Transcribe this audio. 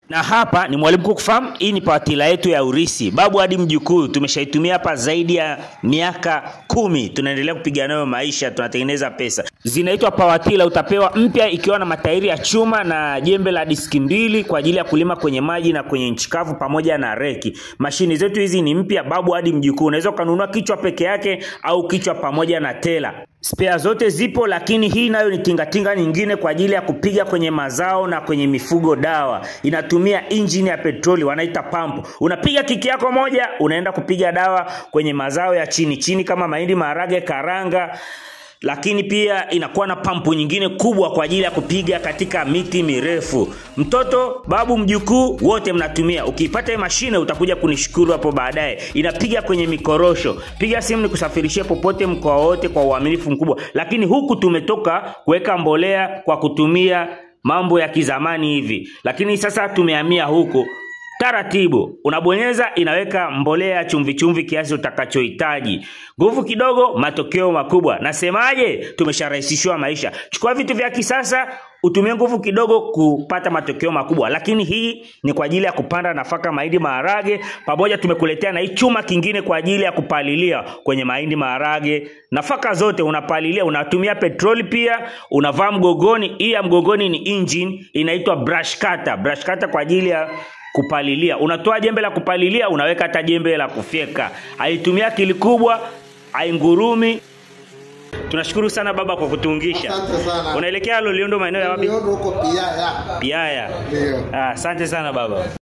Na hapa ni Mwalimu Kuku Farm. Hii ni pawatila yetu ya urisi, babu hadi mjukuu. Tumeshaitumia hapa zaidi ya miaka 10. Tunaendelea kupiga nayo maisha, tunatengeneza pesa. Zinaitwa pawatila. Utapewa mpya ikiwa na matairi ya chuma na jembe la diski 2 kwa ajili ya kulima kwenye maji na kwenye nchi kavu pamoja na reki. Mashini zetu hizi ni mpya, babu hadi mjukuu. Unaweza kununua kichwa peke yake au kichwa pamoja na tela. Spare zote zipo, lakini hii nayo ni tingatinga nyingine kwa ajili ya kupiga kwenye mazao na kwenye mifugo dawa. Inatumia engine ya petroli, wanaita pump. Unapiga kiki yako moja, unaenda kupiga dawa kwenye mazao ya chini kama mahindi, maharage, karanga. Lakini pia inakuwa na pampu nyingine kubwa kwa ajili ya kupiga katika miti mirefu. Mtoto, babu, mjukuu, wote mnatumia. Ukipata hii mashine utakuja kunishukuru hapo baadaye. Inapiga kwenye mikorosho. Piga simu nikusafirishie popote mkoa wote kwa uaminifu mkubwa. Lakini huku tumetoka kuweka mbolea kwa kutumia mambo ya kizamani hivi. Lakini sasa tumehamia huku. Taratibu, unabonyeza inaweka mbolea chumvi kiasi utakachohitaji. Nguvu kidogo, matokeo makubwa. Nasemaje? Tumesharahisishwa maisha. Chukua vitu vya kisasa, utumie nguvu kidogo kupata matokeo makubwa. Lakini hii ni kwa ajili ya kupanda nafaka, mahindi, maharage. Pamoja tumekuletea na hii chuma kingine kwa ajili ya kupalilia kwenye mahindi, maharage. Nafaka zote unapalilia, unatumia petroli pia, unavaa mgogoni. Hii ya mgogoni ni engine, inaitwa brush cutter. Brush cutter kwa ajili ya kupalilia. Unatoa jembe la kupalilia, unaweka hata jembe la kufyeka. Haitumia akili kubwa, haingurumi. Tunashukuru sana baba kwa kutuungisha. Asante sana. Unaelekea Loliondo maeneo ya wapi? Loliondo huko Piaya. Piaya. Ndio. Asante sana baba.